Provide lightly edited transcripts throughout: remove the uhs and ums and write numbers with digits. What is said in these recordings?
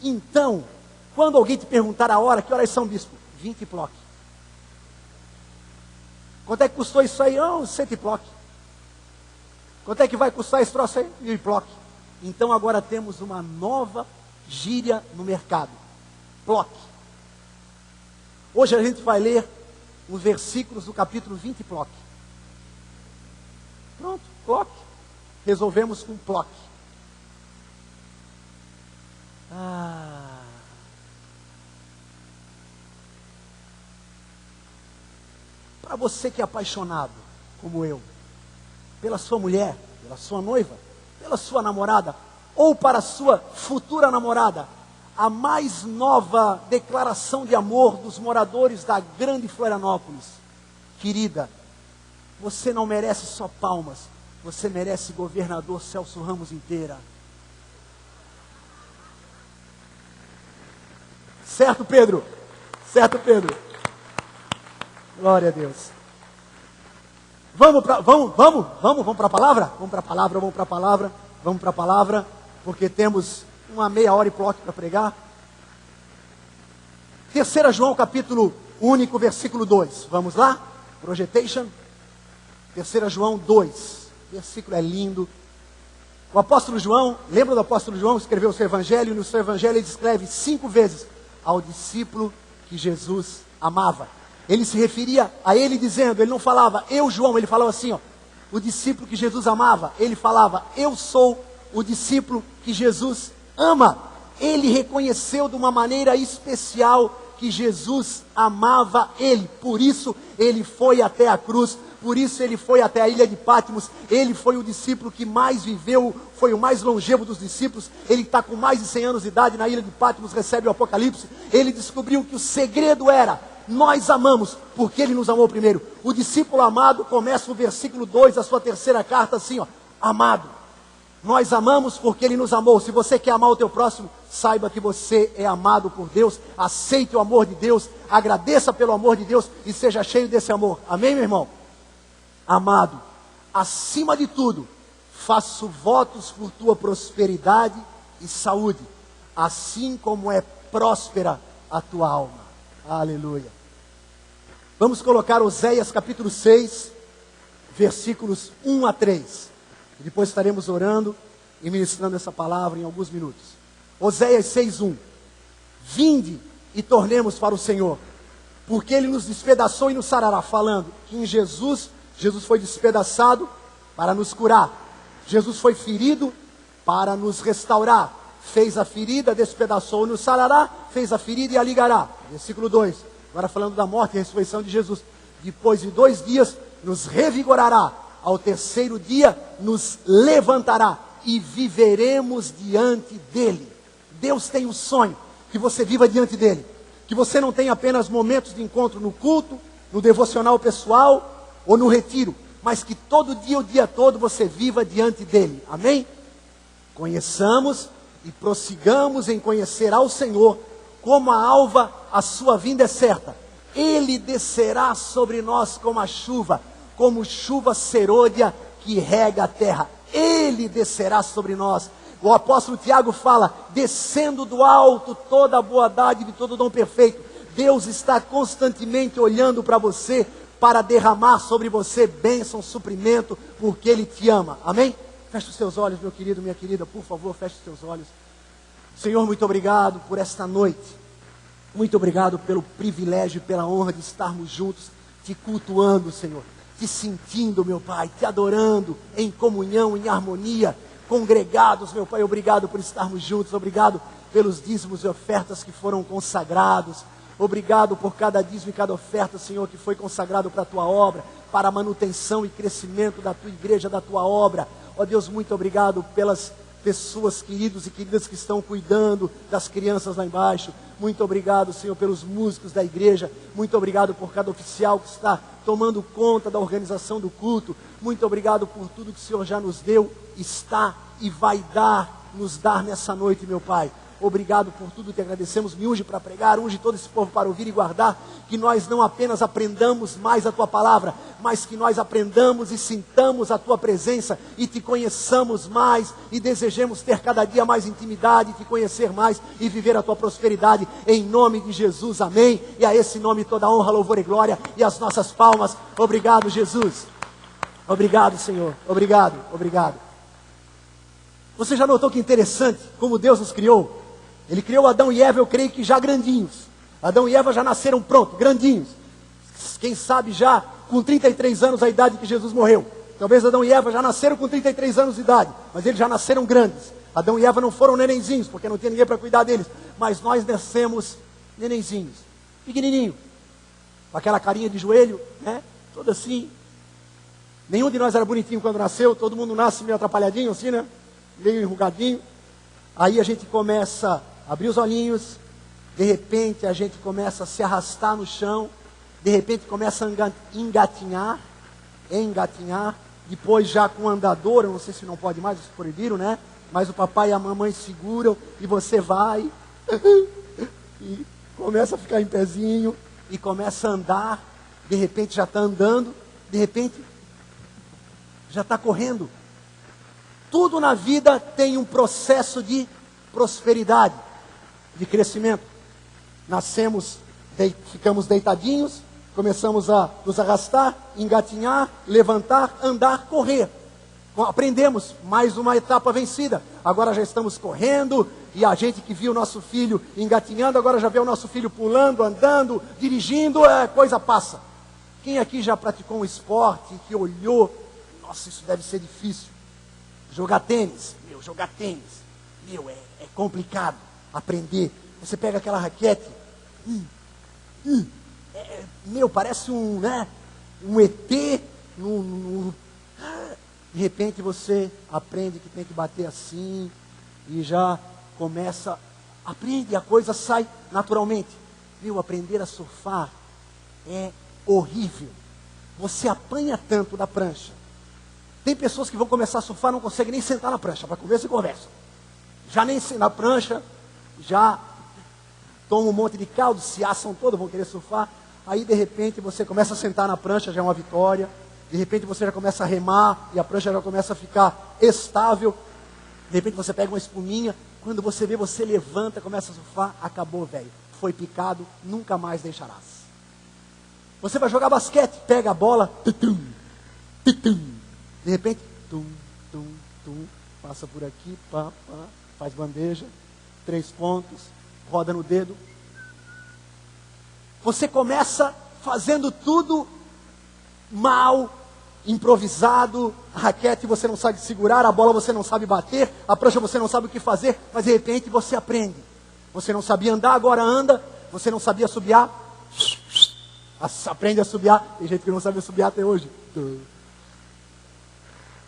Então, quando alguém te perguntar a hora, que horas são, bispo? 20 ploc. Quanto é que custou isso aí? 100 ploc. Quanto é que vai custar esse troço aí? 1000 ploc. Então agora temos uma nova gíria no mercado. Ploc. Hoje a gente vai ler os versículos do capítulo 20 ploc. Pronto, ploc. Resolvemos com ploc. Para você que é apaixonado, como eu, pela sua mulher, pela sua noiva, pela sua namorada, ou para a sua futura namorada, a mais nova declaração de amor dos moradores da grande Florianópolis. Querida, você não merece só palmas, você merece governador Celso Ramos inteira. Certo, Pedro? Certo, Pedro? Glória a Deus. Vamos para a palavra? Vamos para a palavra, porque temos uma meia hora e ploc para pregar. 3 João, capítulo único, versículo 2. Vamos lá? Projetation. 3 João 2. O versículo é lindo. O apóstolo João, lembra do apóstolo João, escreveu o seu evangelho, e no seu evangelho ele descreve 5 vezes ao discípulo que Jesus amava. Ele se referia a ele dizendo, ele não falava, eu João, ele falava assim, ó, o discípulo que Jesus amava. Ele falava, eu sou o discípulo que Jesus ama. Ele reconheceu de uma maneira especial que Jesus amava ele. Por isso ele foi até a cruz, por isso ele foi até a ilha de Patmos. Ele foi o discípulo que mais viveu, foi o mais longevo dos discípulos. Ele está com mais de 100 anos de idade na ilha de Patmos, recebe o Apocalipse. Ele descobriu que o segredo era, nós amamos porque ele nos amou primeiro. O discípulo amado começa o versículo 2 da sua terceira carta assim, ó, amado. Nós amamos porque ele nos amou. Se você quer amar o teu próximo, saiba que você é amado por Deus. Aceite o amor de Deus, agradeça pelo amor de Deus e seja cheio desse amor. Amém, meu irmão? Amado, acima de tudo, faço votos por tua prosperidade e saúde, assim como é próspera a tua alma. Aleluia. Vamos colocar Oséias capítulo 6, versículos 1 a 3. E depois estaremos orando e ministrando essa palavra em alguns minutos. Oséias 6:1. Vinde e tornemos para o Senhor, porque ele nos despedaçou e nos sarará. Falando que em Jesus foi despedaçado para nos curar. Jesus foi ferido para nos restaurar. Fez a ferida, despedaçou, nos sarará, fez a ferida e a ligará. Versículo 2, agora falando da morte e ressurreição de Jesus. Depois de 2 dias, nos revigorará. Ao terceiro dia, nos levantará e viveremos diante dele. Deus tem um sonho, que você viva diante dele. Que você não tenha apenas momentos de encontro no culto, no devocional pessoal ou no retiro, mas que todo dia, o dia todo, você viva diante dele. Amém? Conheçamos e prossigamos em conhecer ao Senhor, como a alva, a sua vinda é certa. Ele descerá sobre nós como a chuva, como chuva serôdia que rega a terra. Ele descerá sobre nós. O apóstolo Tiago fala, descendo do alto toda a boa dádiva e todo o dom perfeito. Deus está constantemente olhando para você, para derramar sobre você bênção, suprimento, porque Ele te ama. Amém? Feche os seus olhos, meu querido, minha querida, por favor, feche os seus olhos. Senhor, muito obrigado por esta noite. Muito obrigado pelo privilégio e pela honra de estarmos juntos, te cultuando, Senhor. Te sentindo, meu Pai, te adorando em comunhão, em harmonia, congregados, meu Pai. Obrigado por estarmos juntos. Obrigado pelos dízimos e ofertas que foram consagrados. Obrigado por cada dízimo e cada oferta, Senhor, que foi consagrado para a Tua obra, para a manutenção e crescimento da Tua igreja, da Tua obra. Ó Deus, muito obrigado pelas pessoas queridos e queridas que estão cuidando das crianças lá embaixo. Muito obrigado, Senhor, pelos músicos da igreja. Muito obrigado por cada oficial que está tomando conta da organização do culto. Muito obrigado por tudo que o Senhor já nos deu, está e vai nos dar nessa noite, meu Pai. obrigado por tudo, te agradecemos, me unge para pregar, unge todo esse povo para ouvir e guardar, que nós não apenas aprendamos mais a tua palavra, mas que nós aprendamos e sintamos a tua presença, e te conheçamos mais, e desejemos ter cada dia mais intimidade, te conhecer mais, e viver a tua prosperidade, em nome de Jesus, amém, e a esse nome toda honra, louvor e glória, e as nossas palmas, obrigado Jesus, obrigado Senhor, obrigado, obrigado. Você já notou que interessante como Deus nos criou? Ele criou Adão e Eva, eu creio que já grandinhos. Adão e Eva já nasceram pronto, grandinhos. Quem sabe já com 33 anos a idade que Jesus morreu. Talvez Adão e Eva já nasceram com 33 anos de idade, mas eles já nasceram grandes. Adão e Eva não foram nenenzinhos, porque não tinha ninguém para cuidar deles. Mas nós nascemos nenenzinhos, pequenininho, com aquela carinha de joelho, né? Todo assim. Nenhum de nós era bonitinho quando nasceu, todo mundo nasce meio atrapalhadinho assim, né? Meio enrugadinho. Aí a gente começa a abrir os olhinhos, de repente a gente começa a se arrastar no chão, de repente começa a engatinhar, depois já com andador, eu não sei se não pode mais, vocês proibiram, né? Mas o papai e a mamãe seguram, e você vai, e começa a ficar em pezinho, e começa a andar, de repente já está andando, de repente já está correndo. Tudo na vida tem um processo de prosperidade, de crescimento. Nascemos, ficamos deitadinhos, começamos a nos arrastar, engatinhar, levantar, andar, correr. Aprendemos, mais uma etapa vencida. Agora já estamos correndo, e a gente que viu o nosso filho engatinhando, agora já vê o nosso filho pulando, andando, dirigindo, coisa passa. Quem aqui já praticou um esporte, que olhou, nossa, isso deve ser difícil. Jogar tênis, é complicado aprender. Você pega aquela raquete, parece um ET, de repente você aprende que tem que bater assim, e já começa, aprende, a coisa sai naturalmente. Aprender a surfar é horrível, você apanha tanto da prancha. Tem pessoas que vão começar a surfar, não conseguem nem sentar na prancha, para conversar e conversa. Já nem na prancha, já tomam um monte de caldo, se assam todo, vão querer surfar. Aí de repente você começa a sentar na prancha, já é uma vitória. De repente você já começa a remar, e a prancha já começa a ficar estável. De repente você pega uma espuminha, quando você vê, você levanta, começa a surfar, acabou, velho. Foi picado, nunca mais deixarás. Você vai jogar basquete, pega a bola, de repente, passa por aqui, faz bandeja, 3 pontos, roda no dedo. Você começa fazendo tudo mal, improvisado, a raquete você não sabe segurar, a bola você não sabe bater, a prancha você não sabe o que fazer, mas de repente você aprende. Você não sabia andar, agora anda. Você não sabia assobiar, aprende a assobiar. Tem gente que não sabe assobiar até hoje.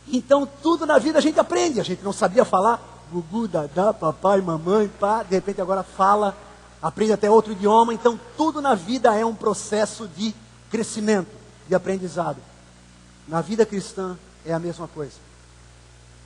Então tudo na vida a gente aprende. A gente não sabia falar gugu, dadá, papai, mamãe, pá. De repente agora fala, aprende até outro idioma. Então tudo na vida é um processo de crescimento, de aprendizado. Na vida cristã é a mesma coisa.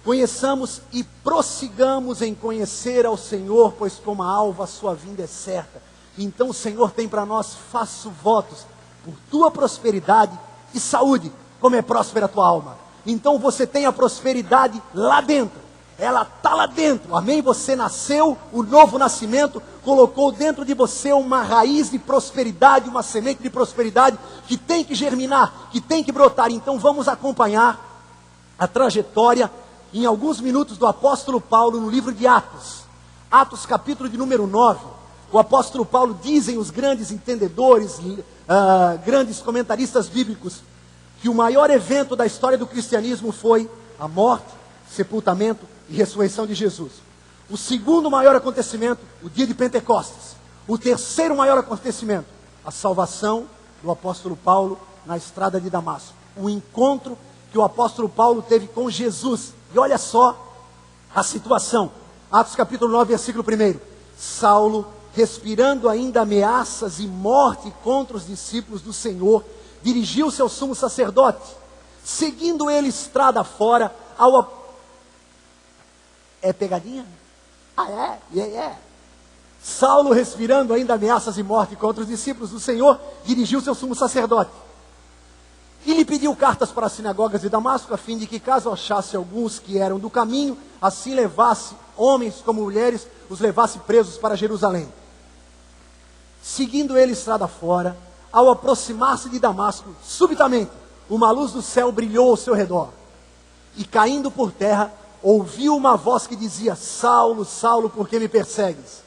Conheçamos e prossigamos em conhecer ao Senhor, pois como a alva a sua vinda é certa. Então o Senhor tem para nós, faço votos por tua prosperidade e saúde, como é próspera a tua alma. Então você tem a prosperidade lá dentro, ela está lá dentro, amém? Você nasceu, o novo nascimento colocou dentro de você uma raiz de prosperidade, uma semente de prosperidade que tem que germinar, que tem que brotar. Então vamos acompanhar a trajetória em alguns minutos do apóstolo Paulo no livro de Atos. Atos capítulo de número 9, o apóstolo Paulo, dizem os grandes entendedores, grandes comentaristas bíblicos, que o maior evento da história do cristianismo foi a morte, sepultamento e ressurreição de Jesus. O segundo maior acontecimento, o dia de Pentecostes. O terceiro maior acontecimento, a salvação do apóstolo Paulo na estrada de Damasco. O encontro que o apóstolo Paulo teve com Jesus. E olha só a situação. Atos capítulo 9, versículo 1. Saulo, respirando ainda ameaças e morte contra os discípulos do Senhor, dirigiu-se ao sumo sacerdote, seguindo ele estrada fora, É pegadinha? Saulo, respirando ainda ameaças de morte contra os discípulos do Senhor, dirigiu-se ao sumo sacerdote e lhe pediu cartas para as sinagogas de Damasco, a fim de que, caso achasse alguns que eram do caminho, assim levasse homens como mulheres, os levasse presos para Jerusalém. Seguindo ele estrada fora, ao aproximar-se de Damasco, subitamente uma luz do céu brilhou ao seu redor, e caindo por terra, ouviu uma voz que dizia: Saulo, Saulo, por que me persegues?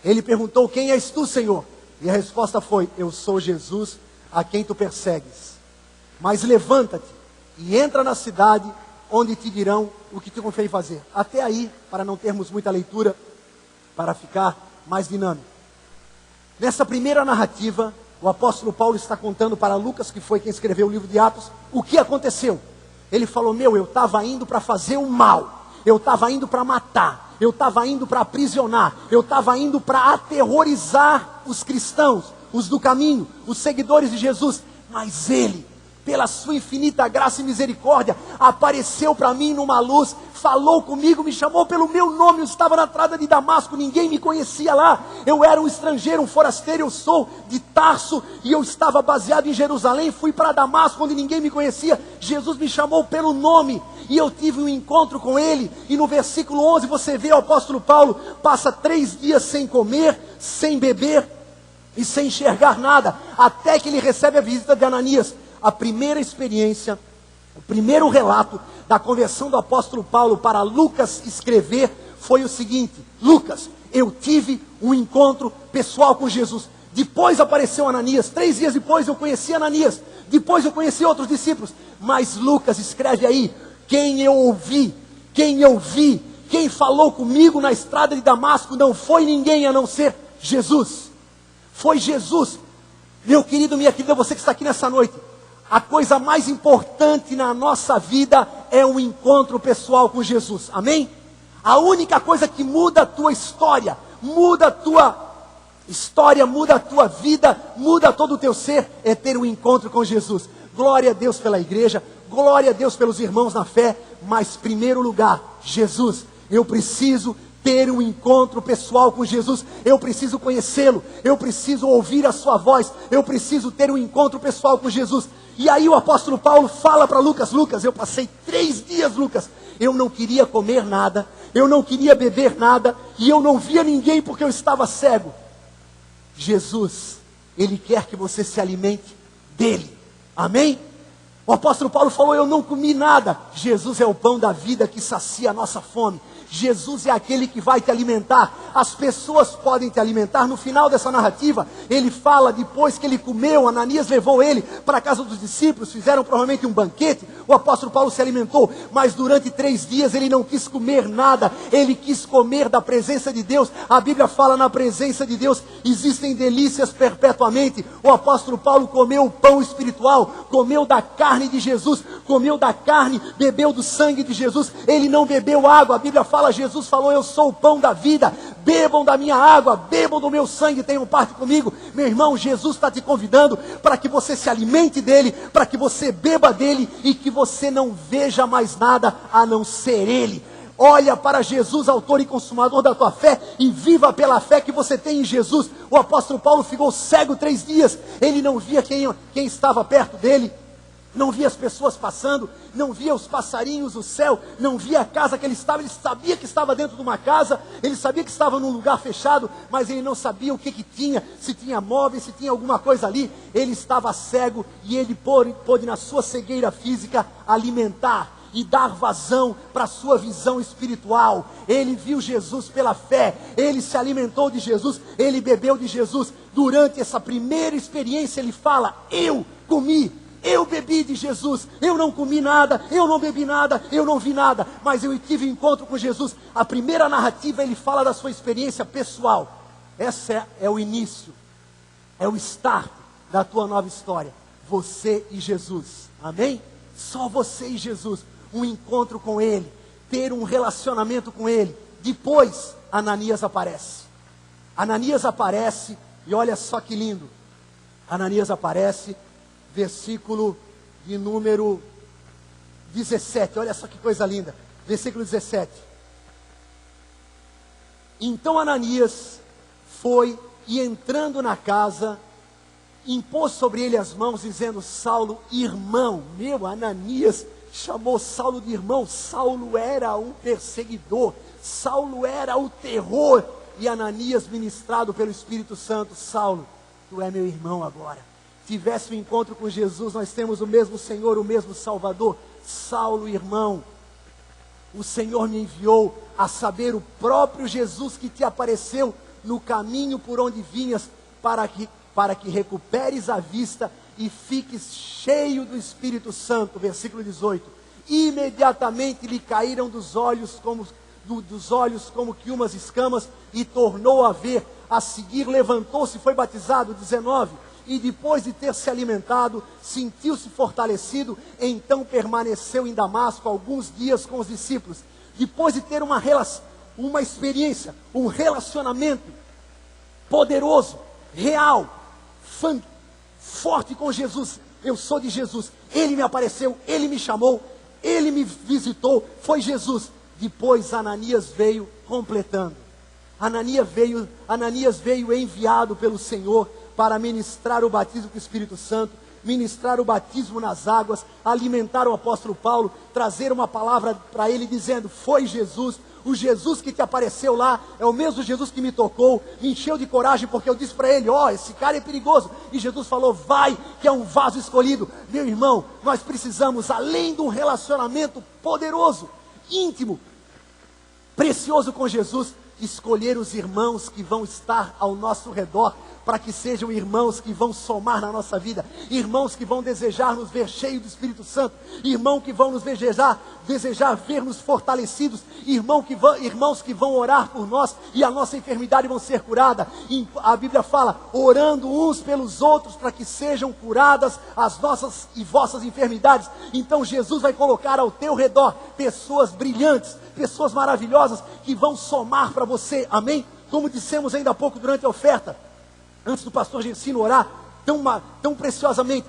Ele perguntou: quem és tu, Senhor? E a resposta foi: eu sou Jesus, a quem tu persegues. Mas levanta-te e entra na cidade, onde te dirão o que te convém fazer. Até aí, para não termos muita leitura, para ficar mais dinâmico. Nessa primeira narrativa, o apóstolo Paulo está contando para Lucas, que foi quem escreveu o livro de Atos, o que aconteceu. Ele falou: eu estava indo para fazer o mal, eu estava indo para matar, eu estava indo para aprisionar, eu estava indo para aterrorizar os cristãos, os do caminho, os seguidores de Jesus. Mas ele, pela sua infinita graça e misericórdia, apareceu para mim numa luz, falou comigo, me chamou pelo meu nome. Eu estava na estrada de Damasco, ninguém me conhecia lá, eu era um estrangeiro, um forasteiro, eu sou de Tarso, e eu estava baseado em Jerusalém, fui para Damasco, onde ninguém me conhecia. Jesus me chamou pelo nome, e eu tive um encontro com ele. E no versículo 11 você vê o apóstolo Paulo, passa 3 dias sem comer, sem beber, e sem enxergar nada, até que ele recebe a visita de Ananias. A primeira experiência, o primeiro relato da conversão do apóstolo Paulo para Lucas escrever foi o seguinte: Lucas, eu tive um encontro pessoal com Jesus. Depois apareceu Ananias, 3 dias depois eu conheci Ananias, depois eu conheci outros discípulos. Mas Lucas escreve aí: quem eu ouvi, quem eu vi, quem falou comigo na estrada de Damasco não foi ninguém a não ser Jesus. Foi Jesus. Meu querido, minha querida, você que está aqui nessa noite, a coisa mais importante na nossa vida é um encontro pessoal com Jesus, amém? A única coisa que muda a tua história, muda a tua vida, muda todo o teu ser, é ter um encontro com Jesus. Glória a Deus pela igreja, glória a Deus pelos irmãos na fé, mas em primeiro lugar, Jesus. Eu preciso ter um encontro pessoal com Jesus, eu preciso conhecê-lo, eu preciso ouvir a sua voz, eu preciso ter um encontro pessoal com Jesus. E aí o apóstolo Paulo fala para Lucas: Lucas, eu passei 3 dias, Lucas, eu não queria comer nada, eu não queria beber nada, e eu não via ninguém porque eu estava cego. Jesus, Ele quer que você se alimente dEle, amém? O apóstolo Paulo falou: eu não comi nada. Jesus é o pão da vida que sacia a nossa fome. Jesus é aquele que vai te alimentar. As pessoas podem te alimentar. No final dessa narrativa, ele fala, depois que ele comeu, Ananias levou ele para a casa dos discípulos, fizeram provavelmente um banquete, o apóstolo Paulo se alimentou, mas durante 3 dias ele não quis comer nada, ele quis comer da presença de Deus. A Bíblia fala: na presença de Deus existem delícias perpetuamente. O apóstolo Paulo comeu o pão espiritual, comeu da carne de Jesus, comeu da carne, bebeu do sangue de Jesus. Ele não bebeu água. A Bíblia fala, Jesus falou: eu sou o pão da vida, bebam da minha água, bebam do meu sangue, tenham parte comigo. Meu irmão, Jesus está te convidando para que você se alimente dele, para que você beba dele, e que você não veja mais nada a não ser ele. Olha para Jesus, autor e consumador da tua fé, e viva pela fé que você tem em Jesus. O apóstolo Paulo ficou cego 3 dias, ele não via quem estava perto dele, não via as pessoas passando, não via os passarinhos, o céu, não via a casa que ele estava. Ele sabia que estava dentro de uma casa, ele sabia que estava num lugar fechado, mas ele não sabia o que tinha, se tinha móveis, se tinha alguma coisa ali. Ele estava cego, e ele pôde na sua cegueira física alimentar e dar vazão para a sua visão espiritual. Ele viu Jesus pela fé, ele se alimentou de Jesus, ele bebeu de Jesus. Durante essa primeira experiência ele fala: eu comi, eu bebi de Jesus, eu não comi nada, eu não bebi nada, eu não vi nada, mas eu tive um encontro com Jesus. A primeira narrativa ele fala da sua experiência pessoal. Essa é o início, é o start da tua nova história. Você e Jesus, amém? Só você e Jesus, um encontro com Ele, ter um relacionamento com Ele. Depois Ananias aparece. Ananias aparece, e olha só que lindo. Ananias aparece, versículo de número 17, olha só que coisa linda, versículo 17. Então Ananias foi e entrando na casa, impôs sobre ele as mãos, dizendo: Saulo, irmão. Ananias chamou Saulo de irmão. Saulo era um perseguidor, Saulo era o terror. E Ananias, ministrado pelo Espírito Santo: Saulo, tu é meu irmão agora. Tivesse um encontro com Jesus, nós temos o mesmo Senhor, o mesmo Salvador. Saulo, irmão, o Senhor me enviou a saber, o próprio Jesus que te apareceu no caminho por onde vinhas, para que recuperes a vista e fiques cheio do Espírito Santo. Versículo 18. Imediatamente lhe caíram dos olhos como que umas escamas, e tornou a ver. A seguir levantou-se e foi batizado. 19. E depois de ter se alimentado, sentiu-se fortalecido. Então permaneceu em Damasco alguns dias com os discípulos. Depois de ter uma experiência, um relacionamento poderoso, real, forte com Jesus. Eu sou de Jesus, Ele me apareceu, Ele me chamou, Ele me visitou, foi Jesus. Depois Ananias veio completando. Ananias veio enviado pelo Senhor para ministrar o batismo com o Espírito Santo, ministrar o batismo nas águas, alimentar o apóstolo Paulo, trazer uma palavra para ele dizendo: foi Jesus, o Jesus que te apareceu lá, é o mesmo Jesus que me tocou, me encheu de coragem, porque eu disse para ele: esse cara é perigoso, e Jesus falou: vai, que é um vaso escolhido. Meu irmão, nós precisamos, além de um relacionamento poderoso, íntimo, precioso com Jesus, escolher os irmãos que vão estar ao nosso redor, para que sejam irmãos que vão somar na nossa vida, irmãos que vão desejar nos ver cheios do Espírito Santo, irmãos que vão nos desejar ver-nos fortalecidos, irmãos que vão orar por nós e a nossa enfermidade vão ser curada. A Bíblia fala: orando uns pelos outros para que sejam curadas as nossas e vossas enfermidades. Então Jesus vai colocar ao teu redor pessoas brilhantes, pessoas maravilhosas que vão somar para você, amém? Como dissemos ainda há pouco durante a oferta, antes do pastor Gersino orar, tão preciosamente: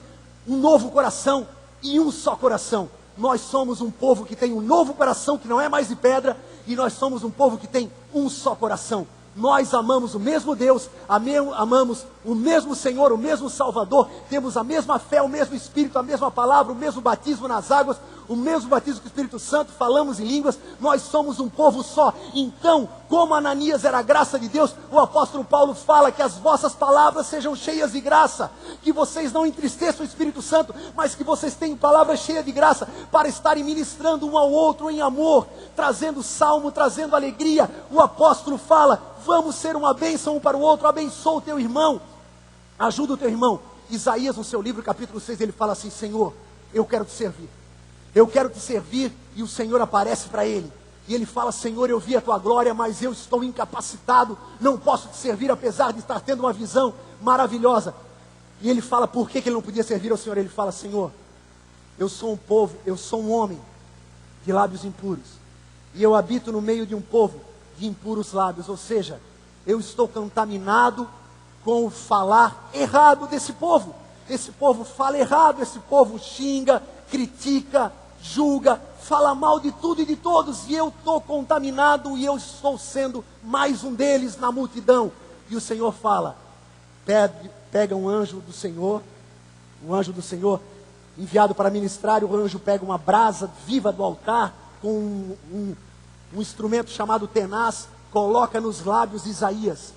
um novo coração e um só coração. Nós somos um povo que tem um novo coração, que não é mais de pedra, e nós somos um povo que tem um só coração. Nós amamos o mesmo Deus, amamos o mesmo Senhor, o mesmo Salvador, temos a mesma fé, o mesmo Espírito, a mesma palavra, o mesmo batismo nas águas, o mesmo batismo com o Espírito Santo, falamos em línguas, nós somos um povo só. Então, como Ananias era a graça de Deus, o apóstolo Paulo fala que as vossas palavras sejam cheias de graça, que vocês não entristeçam o Espírito Santo, mas que vocês tenham palavras cheias de graça, para estarem ministrando um ao outro em amor, trazendo salmo, trazendo alegria. O apóstolo fala: vamos ser uma bênção um para o outro, abençoa o teu irmão, ajuda o teu irmão. Isaías, no seu livro, capítulo 6, ele fala assim: Senhor, eu quero te servir. Eu quero te servir. E o Senhor aparece para ele, e ele fala: Senhor, eu vi a tua glória, mas eu estou incapacitado, não posso te servir, apesar de estar tendo uma visão maravilhosa. E ele fala: por que ele não podia servir ao Senhor? Ele fala: Senhor, eu sou um povo, eu sou um homem de lábios impuros, e eu habito no meio de um povo de impuros lábios. Ou seja, eu estou contaminado com o falar errado desse povo. Esse povo fala errado, esse povo xinga, critica, julga, fala mal de tudo e de todos, e eu estou contaminado, e eu estou sendo mais um deles na multidão. E o Senhor fala: pega um anjo do Senhor, enviado para ministrar. O anjo pega uma brasa viva do altar, com um instrumento chamado tenaz, coloca nos lábios de Isaías: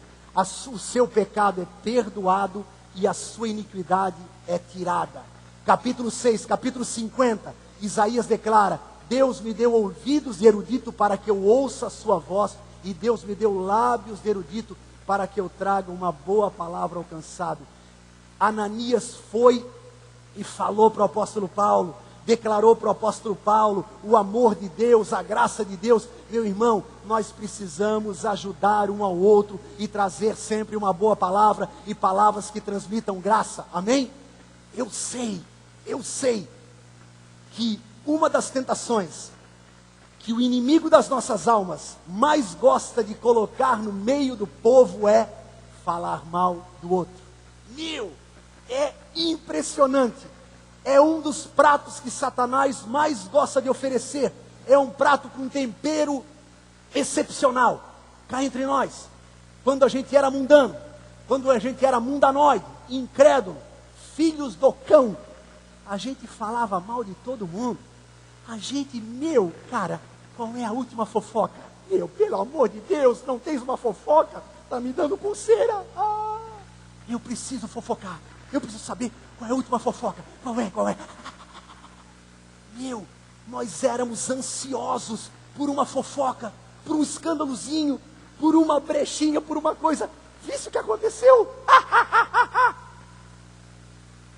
o seu pecado é perdoado e a sua iniquidade é tirada. Capítulo 6, capítulo 50, Isaías declara: Deus me deu ouvidos de erudito para que eu ouça a sua voz, e Deus me deu lábios de erudito para que eu traga uma boa palavra ao cansado. Ananias foi e falou para o apóstolo Paulo, declarou para o apóstolo Paulo o amor de Deus, a graça de Deus. Meu irmão, nós precisamos ajudar um ao outro e trazer sempre uma boa palavra, e palavras que transmitam graça, amém? Eu sei que uma das tentações que o inimigo das nossas almas mais gosta de colocar no meio do povo é falar mal do outro. É impressionante. É um dos pratos que Satanás mais gosta de oferecer. É um prato com tempero excepcional. Cá entre nós, quando a gente era mundano, quando a gente era mundanoide, incrédulo, filhos do cão, a gente falava mal de todo mundo. A gente, cara, qual é a última fofoca? Pelo amor de Deus, não tens uma fofoca? Está me dando coceira. Eu preciso fofocar. Eu preciso saber qual é a última fofoca. Qual é? Nós éramos ansiosos por uma fofoca, por um escândalozinho, por uma brechinha, por uma coisa. Visto o que aconteceu?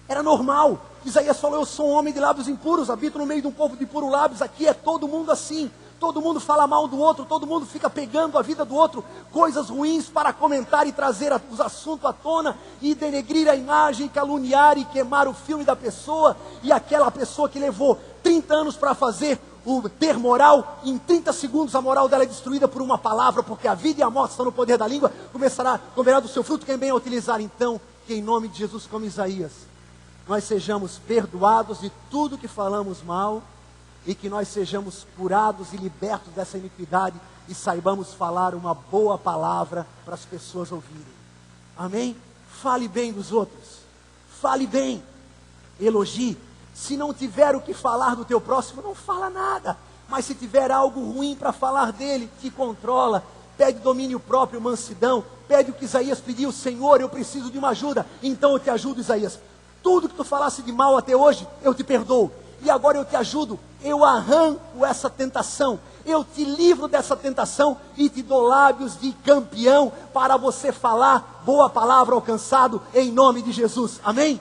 Era normal. Isaías falou, eu sou um homem de lábios impuros, habito no meio de um povo de puros lábios. Aqui é todo mundo assim. Todo mundo fala mal do outro, todo mundo fica pegando a vida do outro, coisas ruins para comentar e trazer os assuntos à tona, e denegrir a imagem, caluniar e queimar o filme da pessoa, e aquela pessoa que levou 30 anos para ter moral, em 30 segundos a moral dela é destruída por uma palavra, porque a vida e a morte estão no poder da língua, comerá do seu fruto quem bem a utilizar. Então, que em nome de Jesus, como Isaías, nós sejamos perdoados de tudo que falamos mal, e que nós sejamos curados e libertos dessa iniquidade e saibamos falar uma boa palavra para as pessoas ouvirem. Amém? Fale bem dos outros. Fale bem. Elogie. Se não tiver o que falar do teu próximo, não fala nada. Mas se tiver algo ruim para falar dele, te controla. Pede domínio próprio, mansidão. Pede o que Isaías pediu. Senhor, eu preciso de uma ajuda. Então eu te ajudo, Isaías. Tudo que tu falasse de mal até hoje, eu te perdoo. E agora eu te ajudo, eu arranco essa tentação, eu te livro dessa tentação e te dou lábios de campeão para você falar boa palavra alcançado em nome de Jesus, amém?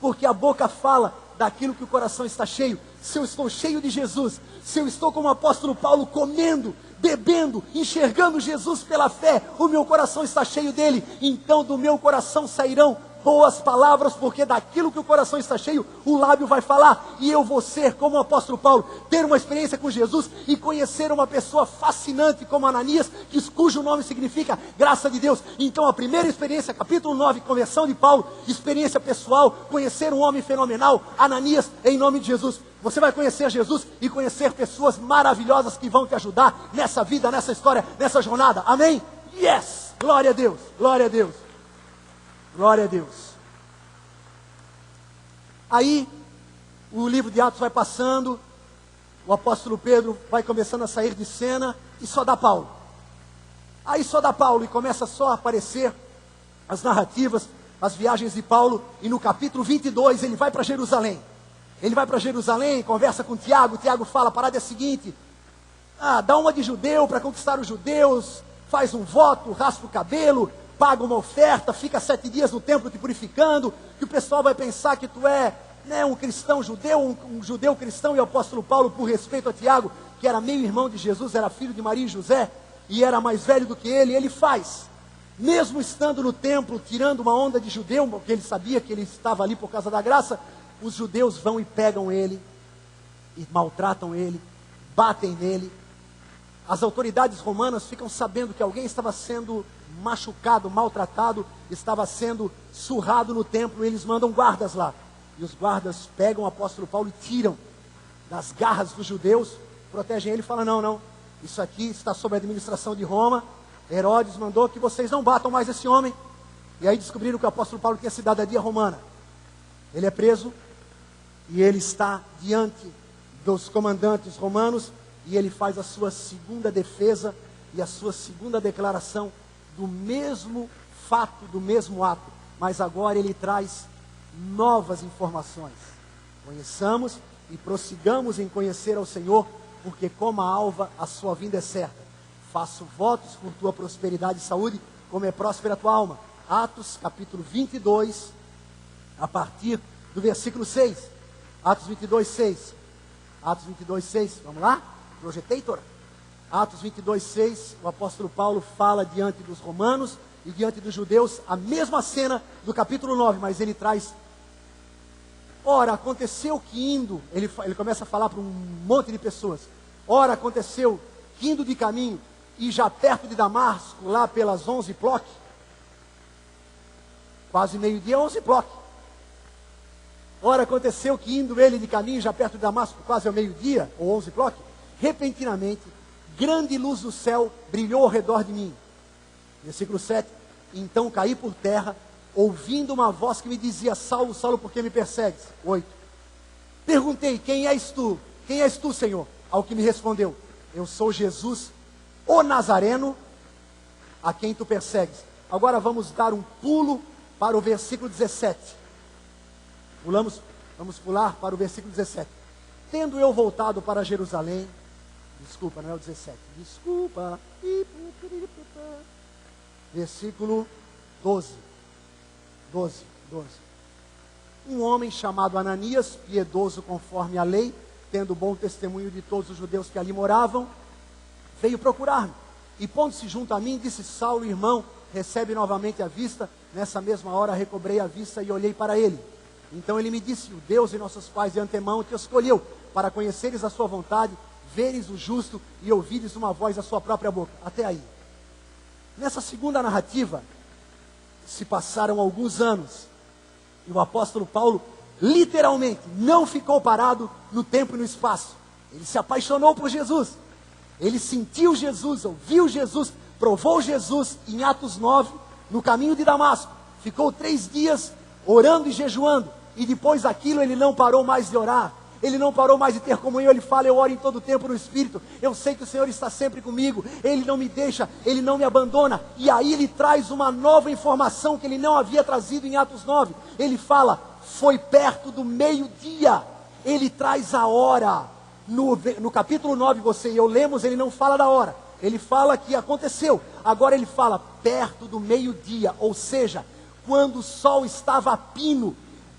Porque a boca fala daquilo que o coração está cheio. Se eu estou cheio de Jesus, se eu estou como o apóstolo Paulo comendo, bebendo, enxergando Jesus pela fé, o meu coração está cheio dele, então do meu coração sairão boas palavras, porque daquilo que o coração está cheio, o lábio vai falar, e eu vou ser como o apóstolo Paulo, ter uma experiência com Jesus, e conhecer uma pessoa fascinante como Ananias, cujo nome significa graça de Deus. Então a primeira experiência, capítulo 9, conversão de Paulo, experiência pessoal, conhecer um homem fenomenal, Ananias, em nome de Jesus. Você vai conhecer Jesus, e conhecer pessoas maravilhosas que vão te ajudar, nessa vida, nessa história, nessa jornada, amém? Yes! Glória a Deus, glória a Deus. Glória a Deus. Aí, o livro de Atos vai passando, o apóstolo Pedro vai começando a sair de cena, e só dá Paulo. Aí só dá Paulo, e começa só a aparecer as narrativas, as viagens de Paulo, e no capítulo 22 ele vai para Jerusalém. Ele vai para Jerusalém, conversa com Tiago, Tiago fala, a parada é a seguinte, dá uma de judeu para conquistar os judeus, faz um voto, raspa o cabelo, paga uma oferta, fica 7 dias no templo te purificando, que o pessoal vai pensar que tu é um cristão judeu, um judeu cristão. E o apóstolo Paulo, por respeito a Tiago, que era meio irmão de Jesus, era filho de Maria e José, e era mais velho do que ele faz, mesmo estando no templo, tirando uma onda de judeu, porque ele sabia que ele estava ali por causa da graça, os judeus vão e pegam ele, e maltratam ele, batem nele. As autoridades romanas ficam sabendo que alguém estava sendo machucado, maltratado, estava sendo surrado no templo, e eles mandam guardas lá, e os guardas pegam o apóstolo Paulo e tiram das garras dos judeus, protegem ele e falam, não, isso aqui está sob a administração de Roma, Herodes mandou que vocês não batam mais esse homem. E aí descobriram que o apóstolo Paulo tinha cidadania romana. Ele é preso, e ele está diante dos comandantes romanos, e ele faz a sua segunda defesa, e a sua segunda declaração, do mesmo fato, do mesmo ato, mas agora ele traz novas informações. Conheçamos e prossigamos em conhecer ao Senhor, porque como a alva a sua vinda é certa. Faço votos por tua prosperidade e saúde, como é próspera a tua alma. Atos capítulo 22, a partir do versículo 6. Atos 22, 6. Atos 22, 6. Vamos lá? Projetator. Atos 22, 6, o apóstolo Paulo fala diante dos romanos e diante dos judeus, a mesma cena do capítulo 9, mas ele traz, ora, aconteceu que indo, ele começa a falar para um monte de pessoas, ora, aconteceu que indo de caminho, e já perto de Damasco, lá pelas 11 ploque, quase meio-dia, 11 ploque, ora, aconteceu que indo ele de caminho, já perto de Damasco, quase ao meio-dia, ou 11 ploque, repentinamente, grande luz do céu brilhou ao redor de mim. Versículo 7. Então caí por terra, ouvindo uma voz que me dizia: Saulo, Saulo, por que me persegues? 8. Perguntei: quem és tu? Quem és tu, Senhor? Ao que me respondeu: eu sou Jesus, o Nazareno, a quem tu persegues. Agora vamos dar um pulo para o versículo 17. Vamos pular para o versículo 17. Tendo eu voltado para Jerusalém, desculpa, não é o 17, desculpa, versículo 12. Um homem chamado Ananias, piedoso conforme a lei, tendo bom testemunho de todos os judeus que ali moravam, veio procurar-me, e pondo-se junto a mim, disse: Saulo, irmão, recebe novamente a vista. Nessa mesma hora recobrei a vista e olhei para ele. Então ele me disse: o Deus de nossos pais de antemão te escolheu, para conheceres a sua vontade, veres o justo e ouvires uma voz da sua própria boca. Até aí. Nessa segunda narrativa, se passaram alguns anos, e o apóstolo Paulo, literalmente, não ficou parado no tempo e no espaço. Ele se apaixonou por Jesus. Ele sentiu Jesus, ouviu Jesus, provou Jesus em Atos 9, no caminho de Damasco. Ficou 3 dias orando e jejuando. E depois daquilo ele não parou mais de orar. Ele não parou mais de ter comunhão. Ele fala: eu oro em todo tempo no Espírito. Eu sei que o Senhor está sempre comigo. Ele não me deixa, Ele não me abandona. E aí ele traz uma nova informação que ele não havia trazido em Atos 9. Ele fala: foi perto do meio-dia. Ele traz a hora. No capítulo 9, você e eu lemos, ele não fala da hora. Ele fala que aconteceu. Agora ele fala perto do meio-dia. Ou seja, quando o sol estava a pino,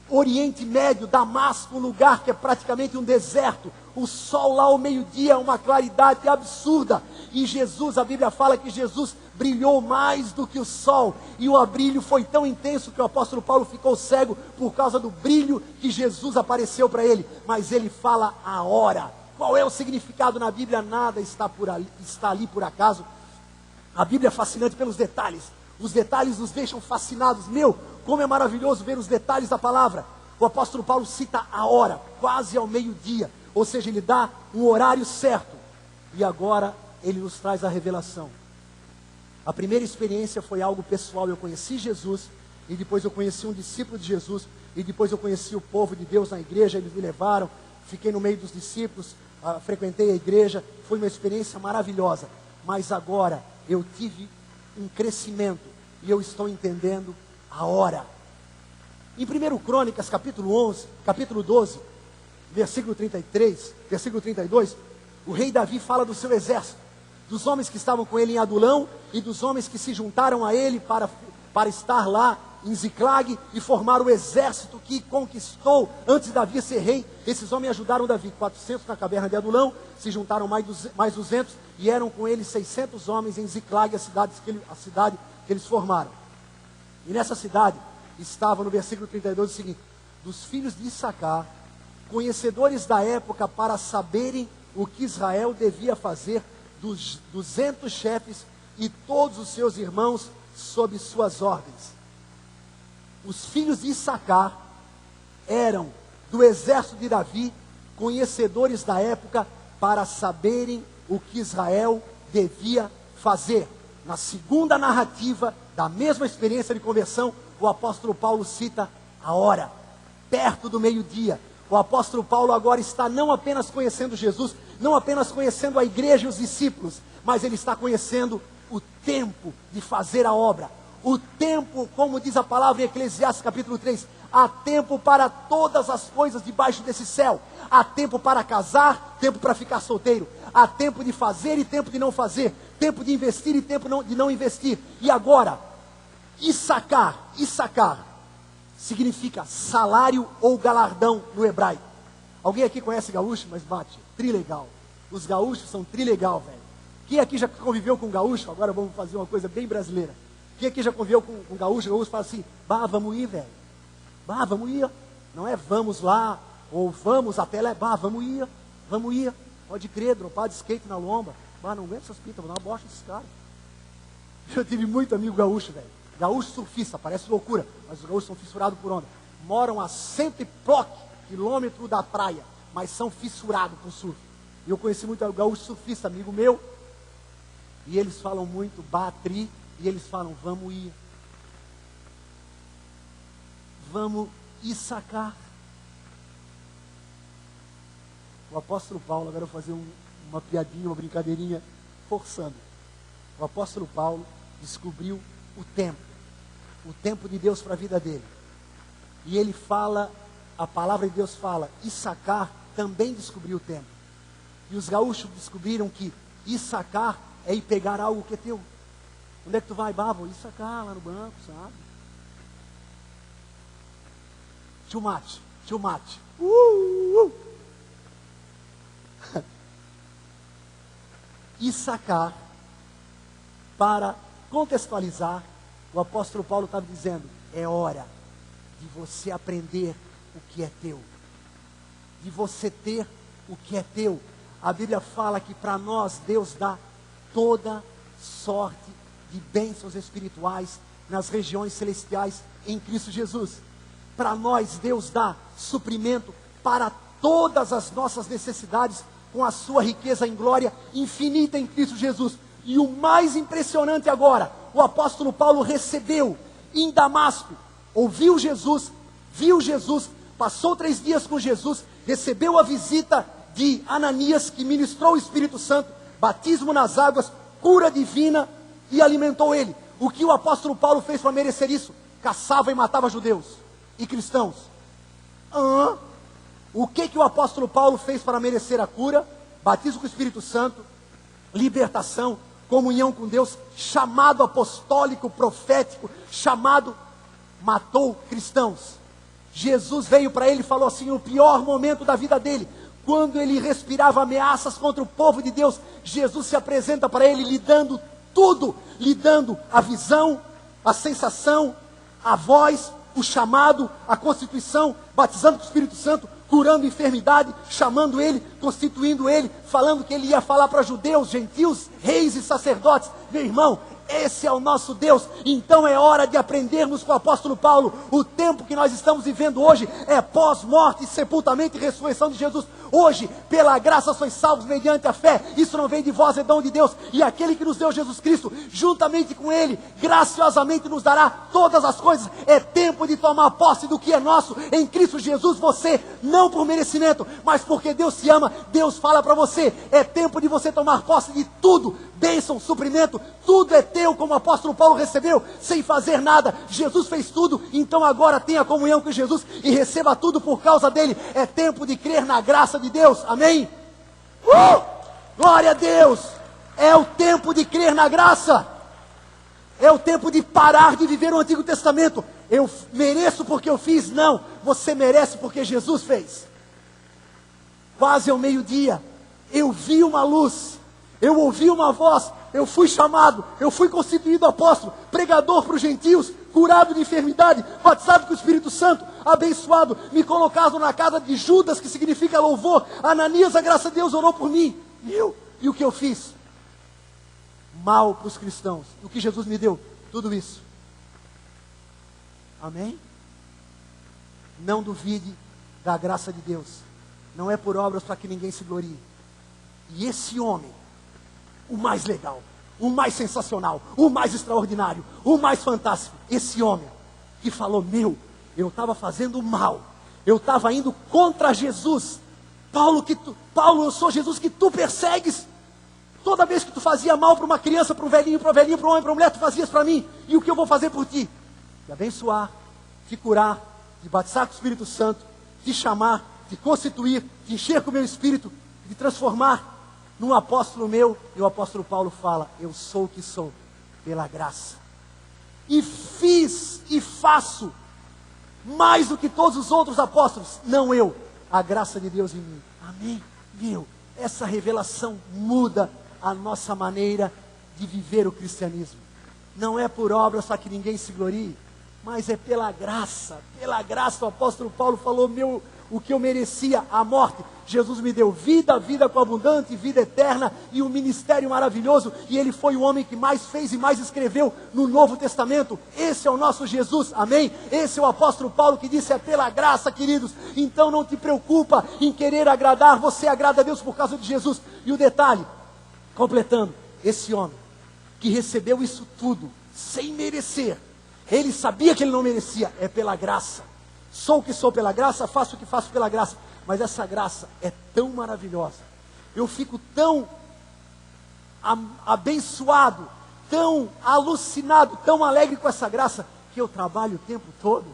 Oriente Médio, Damasco, um lugar que é praticamente um deserto. O sol lá ao meio-dia é uma claridade absurda. E Jesus, a Bíblia fala que Jesus brilhou mais do que o sol. E o brilho foi tão intenso que o apóstolo Paulo ficou cego por causa do brilho que Jesus apareceu para ele. Mas ele fala a hora. Qual é o significado na Bíblia? Nada está ali por acaso. A Bíblia é fascinante pelos detalhes. Os detalhes nos deixam fascinados. Como é maravilhoso ver os detalhes da palavra. O apóstolo Paulo cita a hora, quase ao meio-dia. Ou seja, ele dá um horário certo. E agora ele nos traz a revelação. A primeira experiência foi algo pessoal. Eu conheci Jesus, e depois eu conheci um discípulo de Jesus, e depois eu conheci o povo de Deus na igreja. Eles me levaram, fiquei no meio dos discípulos, frequentei a igreja. Foi uma experiência maravilhosa. Mas agora eu tive um crescimento, e eu estou entendendo a hora. Em 1 Crônicas, capítulo 12, versículo 33, versículo 32, o rei Davi fala do seu exército, dos homens que estavam com ele em Adulão, e dos homens que se juntaram a ele para estar lá em Ziclag, e formar o exército que conquistou antes de Davi ser rei. Esses homens ajudaram Davi, 400 na caverna de Adulão, se juntaram mais 200, e eram com ele 600 homens em Ziclag, a cidade que eles formaram. E nessa cidade estava, no versículo 32, o seguinte: dos filhos de Issacar, conhecedores da época, para saberem o que Israel devia fazer, dos 200 chefes e todos os seus irmãos sob suas ordens. Os filhos de Issacar eram do exército de Davi, conhecedores da época, para saberem o que Israel devia fazer. Na segunda narrativa da mesma experiência de conversão, o apóstolo Paulo cita a hora, perto do meio-dia. O apóstolo Paulo agora está não apenas conhecendo Jesus, não apenas conhecendo a igreja e os discípulos, mas ele está conhecendo o tempo de fazer a obra. O tempo, como diz a palavra em Eclesiastes capítulo 3, há tempo para todas as coisas debaixo desse céu. Há tempo para casar, tempo para ficar solteiro. Há tempo de fazer e tempo de não fazer. Tempo de investir e tempo de não investir. E agora, Issacar significa salário ou galardão no hebraico. Alguém aqui conhece gaúcho? Mas bate, trilegal. Os gaúchos são trilegal, velho. Quem aqui já conviveu com gaúcho? Agora vamos fazer uma coisa bem brasileira. Quem aqui já conviveu com gaúcho? O gaúcho fala assim: bah, vamos ir, velho. Bah, vamos ir. Não é vamos lá, ou vamos até lá. Bah, vamos ir. Pode crer, dropar de skate na lomba. Bah, não aguento essas pitas, vou dar uma bosta desses caras. Eu tive muito amigo gaúcho, velho. Gaúcho surfista, parece loucura, mas os gaúchos são fissurados por onda. Moram a 100 e poucos quilômetros da praia, mas são fissurados por surf. E eu conheci muito gaúcho surfista, amigo meu, e eles falam muito batri, E eles falam, vamos ir. Vamos Issacar. O apóstolo Paulo, agora eu vou fazer uma piadinha, uma brincadeirinha, forçando. O apóstolo Paulo descobriu o tempo de Deus para a vida dele. E ele fala, a palavra de Deus fala, Issacar também descobriu o tempo. E os gaúchos descobriram que Issacar é ir pegar algo que é teu. Onde é que tu vai? Vou Issacar lá no banco, sabe? Tio mate. Issacar, para contextualizar, o apóstolo Paulo estava dizendo, é hora de você aprender o que é teu, de você ter o que é teu. A Bíblia fala que para nós Deus dá toda sorte de bênçãos espirituais nas regiões celestiais em Cristo Jesus. Para nós Deus dá suprimento para todas as nossas necessidades com a sua riqueza em glória infinita em Cristo Jesus. E o mais impressionante agora, o apóstolo Paulo recebeu em Damasco, ouviu Jesus, viu Jesus, passou 3 dias com Jesus, recebeu a visita de Ananias, que ministrou o Espírito Santo, batismo nas águas, cura divina, e alimentou ele. O que o apóstolo Paulo fez para merecer isso? Caçava e matava judeus e cristãos. O que o apóstolo Paulo fez para merecer a cura? Batismo com o Espírito Santo, libertação, comunhão com Deus, chamado apostólico, profético, matou cristãos. Jesus veio para ele e falou assim, no pior momento da vida dele, quando ele respirava ameaças contra o povo de Deus, Jesus se apresenta para ele, lhe dando tudo, lhe dando a visão, a sensação, a voz, o chamado, a constituição, batizando com o Espírito Santo, curando enfermidade, chamando ele, constituindo ele, falando que ele ia falar para judeus, gentios, reis e sacerdotes. Meu irmão, esse é o nosso Deus. Então é hora de aprendermos com o apóstolo Paulo. O tempo que nós estamos vivendo hoje é pós-morte, sepultamento e ressurreição de Jesus. Hoje, pela graça sois salvos mediante a fé. Isso não vem de vós, é dom de Deus. E aquele que nos deu Jesus Cristo, juntamente com ele, graciosamente nos dará todas as coisas. É tempo de tomar posse do que é nosso em Cristo Jesus. Você, não por merecimento, mas porque Deus te ama, Deus fala para você. É tempo de você tomar posse de tudo. Bênção, suprimento, tudo é teu, como o apóstolo Paulo recebeu, sem fazer nada. Jesus fez tudo, então agora tenha comunhão com Jesus e receba tudo por causa dele. É tempo de crer na graça de Deus, amém? Glória a Deus! É o tempo de crer na graça. É o tempo de parar de viver o Antigo Testamento. Eu mereço porque eu fiz, não. Você merece porque Jesus fez. Quase ao meio-dia, eu vi uma luz, eu ouvi uma voz, eu fui chamado, eu fui constituído apóstolo, pregador para os gentios, curado de enfermidade, batizado com o Espírito Santo, abençoado, me colocado na casa de Judas, que significa louvor. Ananias, a graça de Deus orou por mim. E o que eu fiz? Mal para os cristãos. O que Jesus me deu? Tudo isso. Amém? Não duvide da graça de Deus. Não é por obras para que ninguém se glorie. E esse homem, o mais legal, o mais sensacional, o mais extraordinário, o mais fantástico, esse homem que falou, eu estava fazendo mal, eu estava indo contra Jesus. Paulo, eu sou Jesus que tu persegues. Toda vez que tu fazia mal para uma criança, para um velhinho, para um homem, para uma mulher, tu fazias para mim. E o que eu vou fazer por ti? Te abençoar, te curar, te batizar com o Espírito Santo, te chamar, te constituir, te encher com o meu Espírito, te transformar num apóstolo meu. E o apóstolo Paulo fala, eu sou o que sou, pela graça. E fiz e faço mais do que todos os outros apóstolos, não eu, a graça de Deus em mim. Amém? Essa revelação muda a nossa maneira de viver o cristianismo. Não é por obras para que ninguém se glorie, mas é pela graça. Pela graça, o apóstolo Paulo falou, o que eu merecia, a morte, Jesus me deu vida, vida com abundante, vida eterna e um ministério maravilhoso. E ele foi o homem que mais fez e mais escreveu no Novo Testamento. Esse é o nosso Jesus, amém? Esse é o apóstolo Paulo que disse, é pela graça, queridos. Então não te preocupa em querer agradar, você agrada a Deus por causa de Jesus. E o detalhe, completando, esse homem que recebeu isso tudo, sem merecer. Ele sabia que ele não merecia, é pela graça. Sou o que sou pela graça, faço o que faço pela graça. Mas essa graça é tão maravilhosa. Eu fico tão abençoado, tão alucinado, tão alegre com essa graça, que eu trabalho o tempo todo,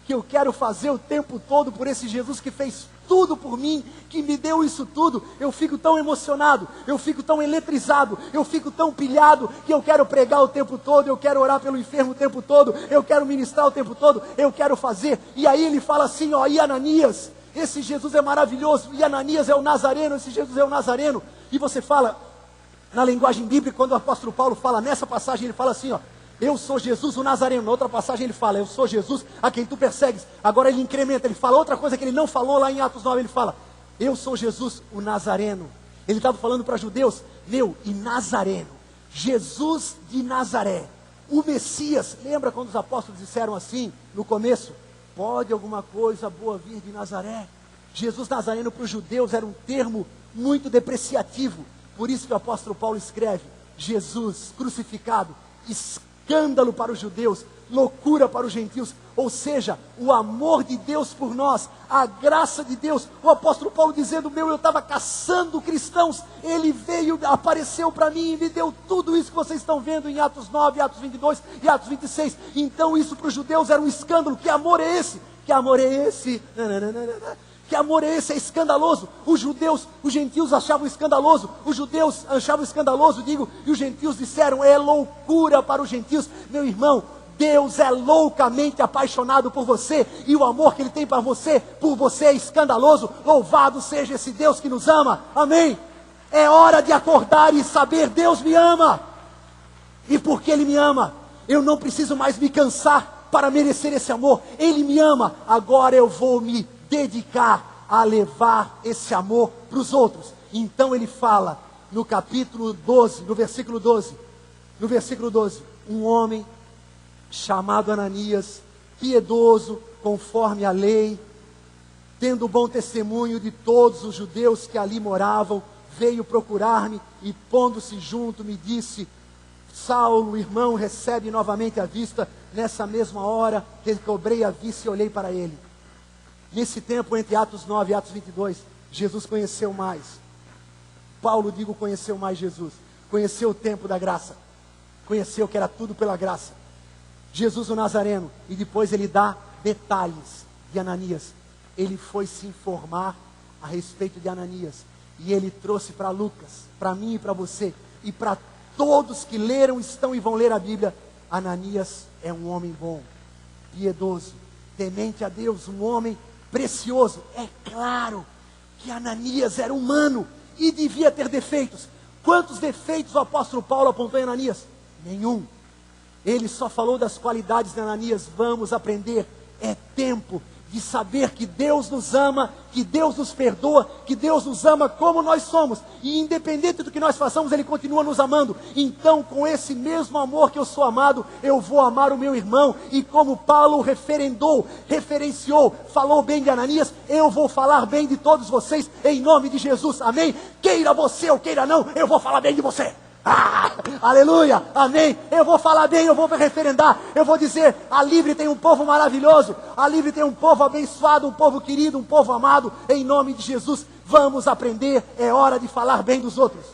que eu quero fazer o tempo todo por esse Jesus que fez tudo por mim, que me deu isso tudo. Eu fico tão emocionado, eu fico tão eletrizado, eu fico tão pilhado, que eu quero pregar o tempo todo, eu quero orar pelo enfermo o tempo todo, eu quero ministrar o tempo todo, eu quero fazer. E aí ele fala assim, ó, e Ananias, esse Jesus é maravilhoso, e Ananias é o Nazareno, esse Jesus é o Nazareno. E você fala, na linguagem bíblica, quando o apóstolo Paulo fala nessa passagem, ele fala assim, ó, eu sou Jesus o Nazareno. Na outra passagem ele fala, eu sou Jesus a quem tu persegues. Agora ele incrementa, ele fala outra coisa que ele não falou lá em Atos 9, ele fala, eu sou Jesus o Nazareno. Ele estava falando para judeus, e Nazareno, Jesus de Nazaré, o Messias. Lembra quando os apóstolos disseram assim, no começo, pode alguma coisa boa vir de Nazaré? Jesus Nazareno para os judeus era um termo muito depreciativo. Por isso que o apóstolo Paulo escreve, Jesus crucificado, escândalo para os judeus, loucura para os gentios. Ou seja, o amor de Deus por nós, a graça de Deus. O apóstolo Paulo dizendo, eu estava caçando cristãos, ele veio, apareceu para mim e me deu tudo isso que vocês estão vendo em Atos 9, Atos 22 e Atos 26. Então isso para os judeus era um escândalo. Que amor é esse? Que amor é esse? Que amor é esse? É escandaloso. Os judeus, os gentios achavam escandaloso. Os judeus achavam escandaloso, e os gentios disseram, é loucura para os gentios. Meu irmão, Deus é loucamente apaixonado por você, e o amor que Ele tem para você, por você é escandaloso. Louvado seja esse Deus que nos ama, amém? É hora de acordar e saber, Deus me ama, e porque Ele me ama, eu não preciso mais me cansar para merecer esse amor. Ele me ama, agora eu vou me dedicar a levar esse amor para os outros. Então ele fala no capítulo 12, no versículo 12, um homem chamado Ananias, piedoso, conforme a lei, tendo bom testemunho de todos os judeus que ali moravam, veio procurar-me e pondo-se junto me disse, Saulo, irmão, recebe novamente a vista. Nessa mesma hora, recobrei a vista e olhei para ele. Nesse tempo, entre Atos 9 e Atos 22, Jesus conheceu mais. Paulo, conheceu mais Jesus. Conheceu o tempo da graça. Conheceu que era tudo pela graça. Jesus o Nazareno. E depois ele dá detalhes de Ananias. Ele foi se informar a respeito de Ananias. E ele trouxe para Lucas, para mim e para você, e para todos que leram, estão e vão ler a Bíblia. Ananias é um homem bom, piedoso, temente a Deus, um homem precioso. É claro que Ananias era humano e devia ter defeitos. Quantos defeitos o apóstolo Paulo apontou em Ananias? Nenhum. Ele só falou das qualidades de Ananias. Vamos aprender. É tempo de saber que Deus nos ama, que Deus nos perdoa, que Deus nos ama como nós somos, e independente do que nós façamos, Ele continua nos amando. Então, com esse mesmo amor que eu sou amado, eu vou amar o meu irmão, e como Paulo referenciou, falou bem de Ananias, eu vou falar bem de todos vocês, em nome de Jesus, amém? Queira você ou queira não, eu vou falar bem de você. Aleluia, amém. Eu vou falar bem, eu vou referendar, eu vou dizer, a Livre tem um povo maravilhoso, a Livre tem um povo abençoado, um povo querido, um povo amado, em nome de Jesus. Vamos aprender, é hora de falar bem dos outros,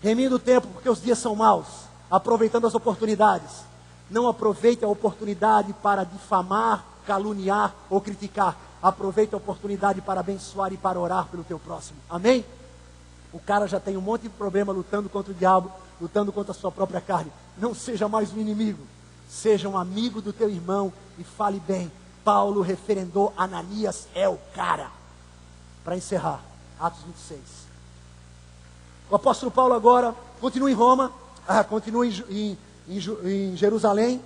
remindo o tempo, porque os dias são maus, aproveitando as oportunidades. Não aproveite a oportunidade para difamar, caluniar ou criticar. Aproveite a oportunidade para abençoar e para orar pelo teu próximo, amém? O cara já tem um monte de problema lutando contra o diabo, lutando contra a sua própria carne. Não seja mais um inimigo, seja um amigo do teu irmão e fale bem. Paulo referendou, Ananias é o cara. Para encerrar, Atos 26. O apóstolo Paulo agora continua em Roma, continua em Jerusalém,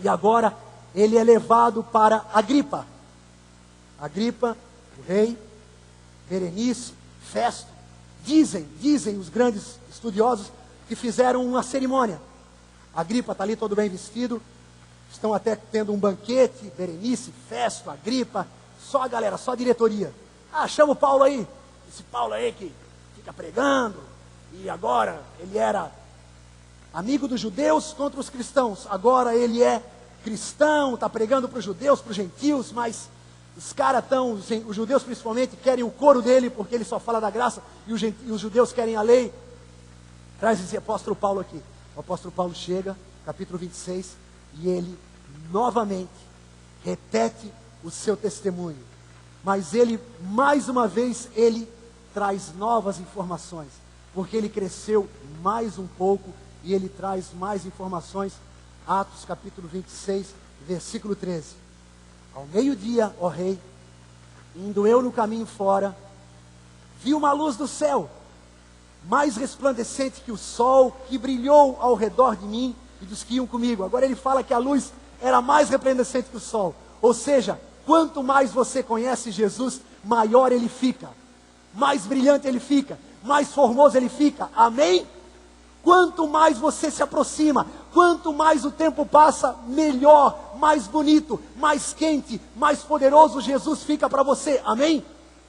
e agora ele é levado para Agripa. Agripa, o rei, Berenice, Festo. Dizem os grandes estudiosos que fizeram uma cerimônia. Agripa está ali todo bem vestido, estão até tendo um banquete, Berenice, Festo, Agripa, só a galera, só a diretoria. Chama o Paulo aí, esse Paulo aí que fica pregando, e agora ele era amigo dos judeus contra os cristãos. Agora ele é cristão, está pregando para os judeus, para os gentios, mas os caras estão, os judeus principalmente, querem o coro dele, porque ele só fala da graça, e os judeus querem a lei. Traz esse apóstolo Paulo aqui. O apóstolo Paulo chega, capítulo 26, e ele novamente repete o seu testemunho. Mas ele, mais uma vez, ele traz novas informações, porque ele cresceu mais um pouco, e ele traz mais informações. Atos capítulo 26, versículo 13. Ao meio-dia, ó rei, indo eu no caminho fora, vi uma luz do céu, mais resplandecente que o sol, que brilhou ao redor de mim e dos que iam comigo. Agora ele fala que a luz era mais resplandecente que o sol. Ou seja, quanto mais você conhece Jesus, maior ele fica, mais brilhante ele fica, mais formoso ele fica. Amém? Quanto mais você se aproxima, quanto mais o tempo passa, melhor, mais bonito, mais quente, mais poderoso Jesus fica para você. Amém?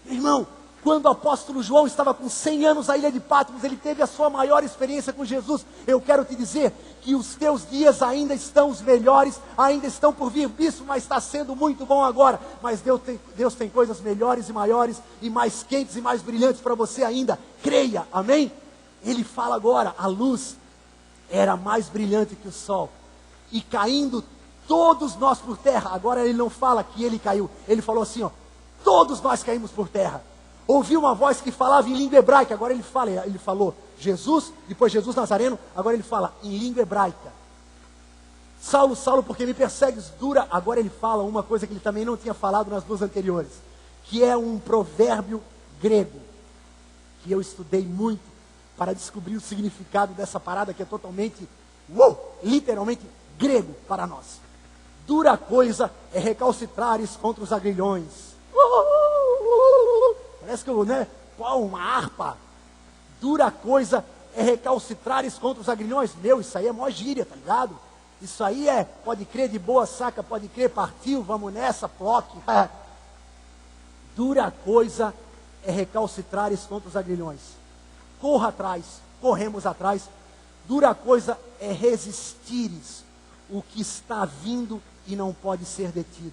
Irmão, quando o apóstolo João estava com 100 anos na ilha de Patmos, ele teve a sua maior experiência com Jesus. Eu quero te dizer que os teus dias ainda estão os melhores, ainda estão por vir. Isso, mas está sendo muito bom agora. Mas Deus tem coisas melhores e maiores, e mais quentes e mais brilhantes para você ainda. Creia, amém? Ele fala agora, a luz era mais brilhante que o sol, e caindo todos nós por terra. Agora ele não fala que ele caiu, ele falou assim, ó, todos nós caímos por terra. Ouvi uma voz que falava em língua hebraica. Agora ele falou Jesus, depois Jesus Nazareno, agora ele fala em língua hebraica. Saulo, Saulo, porque me persegues? Dura. Agora ele fala uma coisa que ele também não tinha falado nas duas anteriores, que é um provérbio grego, que eu estudei muito para descobrir o significado dessa parada, que é totalmente, literalmente grego para nós. Dura coisa é recalcitrares contra os agrilhões. Parece que uma harpa. Dura coisa é recalcitrares contra os agrilhões. Meu, isso aí é mó gíria, tá ligado? Isso aí é, pode crer, de boa saca, pode crer, partiu, vamos nessa, ploque. Dura coisa é recalcitrares contra os agrilhões. Corra atrás, corremos atrás. Dura coisa é resistires o que está vindo e não pode ser detido.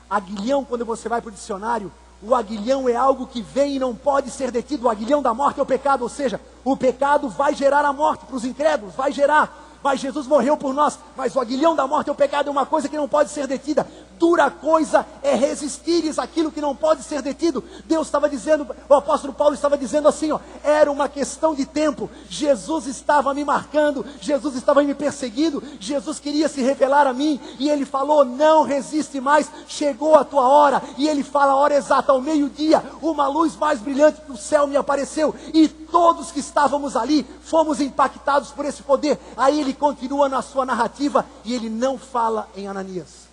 Aguilhão, quando você vai para o dicionário, o aguilhão é algo que vem e não pode ser detido. O aguilhão da morte é o pecado, ou seja, o pecado vai gerar a morte para os incrédulos, vai gerar. Mas Jesus morreu por nós, mas o aguilhão da morte é o pecado, é uma coisa que não pode ser detida. Dura coisa é resistires aquilo que não pode ser detido. Deus estava dizendo, o apóstolo Paulo estava dizendo assim, ó, era uma questão de tempo. Jesus estava me marcando, Jesus estava me perseguindo, Jesus queria se revelar a mim, e ele falou, não resiste mais, chegou a tua hora. E ele fala a hora exata, ao meio-dia, uma luz mais brilhante do céu me apareceu, e todos que estávamos ali, fomos impactados por esse poder. Aí ele continua na sua narrativa, e ele não fala em Ananias.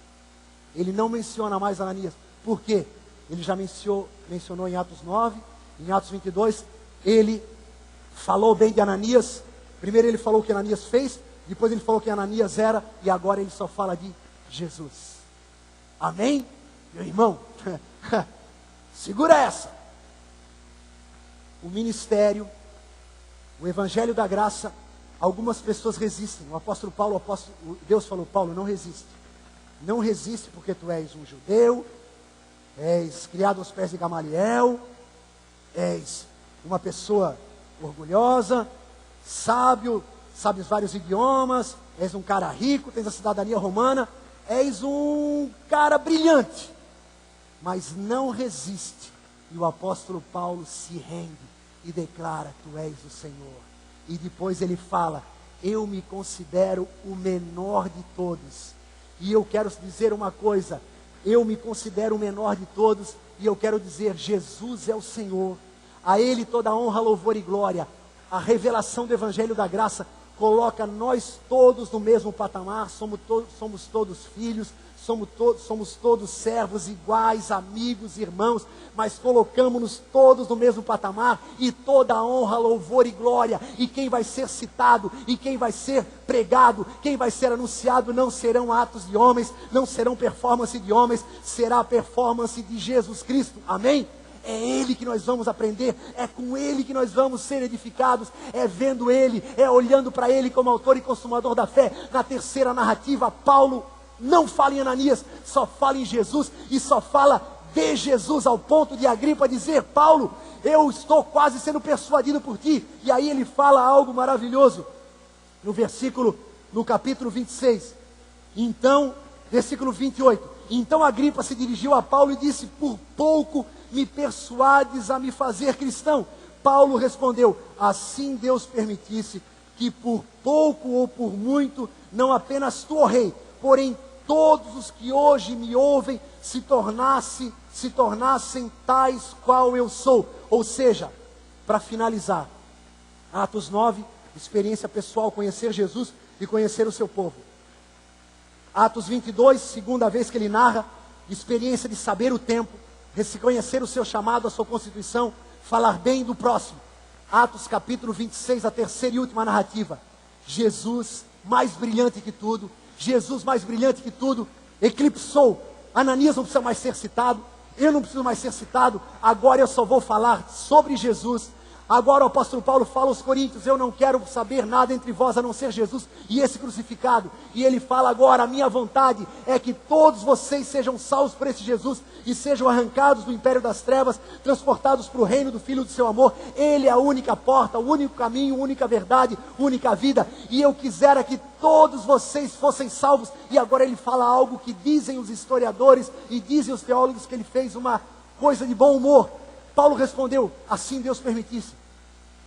Ele não menciona mais Ananias. Por quê? Ele já mencionou em Atos 9, em Atos 22, ele falou bem de Ananias. Primeiro ele falou o que Ananias fez, depois ele falou quem Ananias era, e agora ele só fala de Jesus. Amém? Meu irmão, segura essa. O ministério, o evangelho da graça, algumas pessoas resistem. O apóstolo Paulo, Deus falou, Paulo, não resiste. Não resiste porque tu és um judeu, és criado aos pés de Gamaliel, és uma pessoa orgulhosa, sábio, sabes vários idiomas, és um cara rico, tens a cidadania romana, és um cara brilhante, mas não resiste. E o apóstolo Paulo se rende e declara, tu és o Senhor. E depois ele fala, eu me considero o menor de todos. E eu quero dizer uma coisa, eu me considero o menor de todos, e eu quero dizer, Jesus é o Senhor, a Ele toda honra, louvor e glória. A revelação do Evangelho da Graça coloca nós todos no mesmo patamar, somos todos filhos, somos todos servos iguais, amigos, irmãos, mas colocamos-nos todos no mesmo patamar, e toda honra, louvor e glória, e quem vai ser citado, e quem vai ser pregado, quem vai ser anunciado, não serão atos de homens, não serão performance de homens, será a performance de Jesus Cristo, amém? É Ele que nós vamos aprender, é com Ele que nós vamos ser edificados, é vendo Ele, é olhando para Ele como autor e consumador da fé. Na terceira narrativa, Paulo não fala em Ananias, só fala em Jesus e só fala de Jesus, ao ponto de Agripa dizer: Paulo, eu estou quase sendo persuadido por ti. E aí ele fala algo maravilhoso, no capítulo 26, então, versículo 28, então Agripa se dirigiu a Paulo e disse: por pouco me persuades a me fazer cristão. Paulo respondeu: assim Deus permitisse que por pouco ou por muito, não apenas tu, ó rei, porém todos os que hoje me ouvem se tornassem tais qual eu sou. Ou seja, para finalizar, Atos 9, experiência pessoal, conhecer Jesus e conhecer o seu povo. Atos 22, segunda vez que ele narra, experiência de saber o tempo, reconhecer o seu chamado, a sua constituição, falar bem do próximo. Atos capítulo 26, a terceira e última narrativa, Jesus mais brilhante que tudo, eclipsou. Ananias não precisa mais ser citado, eu não preciso mais ser citado, agora eu só vou falar sobre Jesus. Agora o apóstolo Paulo fala aos coríntios: eu não quero saber nada entre vós a não ser Jesus e esse crucificado. E ele fala agora: a minha vontade é que todos vocês sejam salvos por esse Jesus e sejam arrancados do império das trevas, transportados para o reino do Filho do seu amor. Ele é a única porta, o único caminho, a única verdade, a única vida. E eu quisera que todos vocês fossem salvos. E agora ele fala algo que dizem os historiadores e dizem os teólogos, que ele fez uma coisa de bom humor. Paulo respondeu: assim Deus permitisse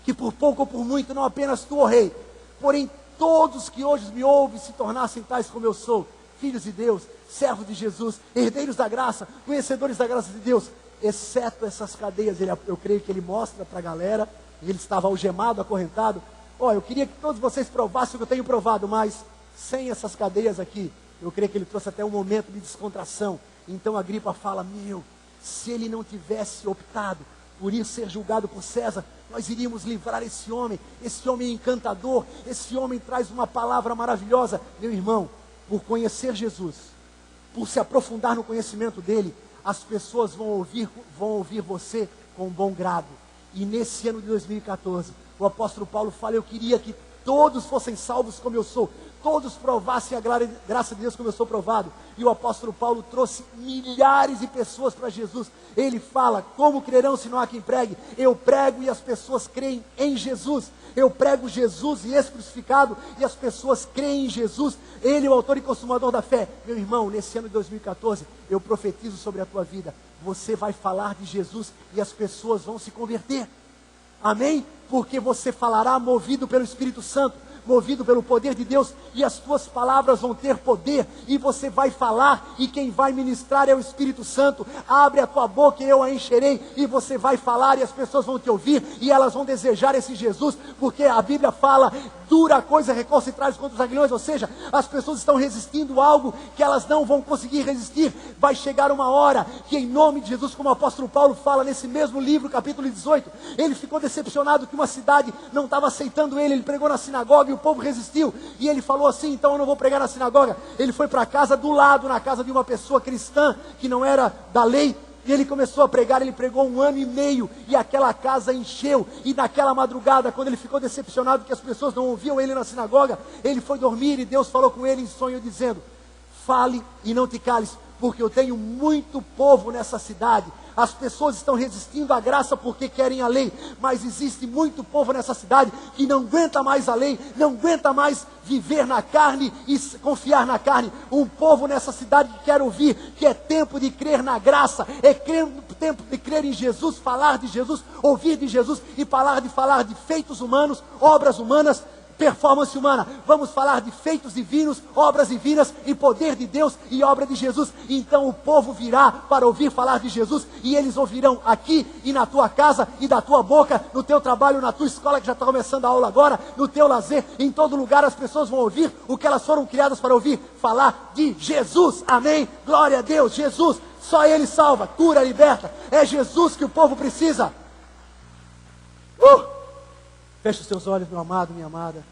que por pouco ou por muito, não apenas tu, ó rei, porém todos que hoje me ouvem se tornassem tais como eu sou, filhos de Deus, servos de Jesus, herdeiros da graça, conhecedores da graça de Deus, exceto essas cadeias. Eu creio que ele mostra para a galera, ele estava algemado, acorrentado. Eu queria que todos vocês provassem o que eu tenho provado, mas sem essas cadeias aqui. Eu creio que ele trouxe até um momento de descontração. Então Agripa fala: se ele não tivesse optado por ir ser julgado por César, nós iríamos livrar esse homem encantador, esse homem traz uma palavra maravilhosa. Meu irmão, por conhecer Jesus, por se aprofundar no conhecimento dele, as pessoas vão ouvir você com bom grado. E nesse ano de 2014, o apóstolo Paulo fala: eu queria que todos fossem salvos como eu sou, todos provassem a graça de Deus como eu sou provado. E o apóstolo Paulo trouxe milhares de pessoas para Jesus. Ele fala: como crerão se não há quem pregue? Eu prego e as pessoas creem em Jesus. Eu prego Jesus e esse crucificado, e as pessoas creem em Jesus. Ele é o autor e consumador da fé. Meu irmão, nesse ano de 2014, eu profetizo sobre a tua vida: você vai falar de Jesus e as pessoas vão se converter. Amém? Porque você falará movido pelo Espírito Santo, movido pelo poder de Deus, e as tuas palavras vão ter poder, e você vai falar, e quem vai ministrar é o Espírito Santo. Abre a tua boca e eu a encherei, e você vai falar e as pessoas vão te ouvir, e elas vão desejar esse Jesus, porque a Bíblia fala: dura coisa recurso e traz contra os aguilhões. Ou seja, as pessoas estão resistindo a algo que elas não vão conseguir resistir. Vai chegar uma hora que, em nome de Jesus, como o apóstolo Paulo fala nesse mesmo livro, capítulo 18, ele ficou decepcionado que uma cidade não estava aceitando ele. Ele pregou na sinagoga e o povo resistiu, e ele falou assim: então eu não vou pregar na sinagoga. Ele foi para a casa do lado, na casa de uma pessoa cristã que não era da lei, e ele começou a pregar. Ele pregou 1 ano e meio, e aquela casa encheu. E naquela madrugada, quando ele ficou decepcionado que as pessoas não ouviam ele na sinagoga, ele foi dormir, e Deus falou com ele em sonho dizendo: fale e não te cales, porque eu tenho muito povo nessa cidade. As pessoas estão resistindo à graça porque querem a lei, mas existe muito povo nessa cidade que não aguenta mais a lei, não aguenta mais viver na carne e confiar na carne. Um povo nessa cidade que quer ouvir que é tempo de crer na graça, tempo de crer em Jesus, falar de Jesus, ouvir de Jesus e falar de feitos humanos, obras humanas, performance humana. Vamos falar de feitos divinos, obras divinas e poder de Deus e obra de Jesus. Então o povo virá para ouvir falar de Jesus, e eles ouvirão aqui e na tua casa e da tua boca, no teu trabalho, na tua escola que já está começando a aula agora, no teu lazer, em todo lugar as pessoas vão ouvir o que elas foram criadas para ouvir: falar de Jesus. Amém? Glória a Deus. Jesus, só Ele salva, cura, liberta. É Jesus que o povo precisa. Feche os teus olhos, meu amado, minha amada.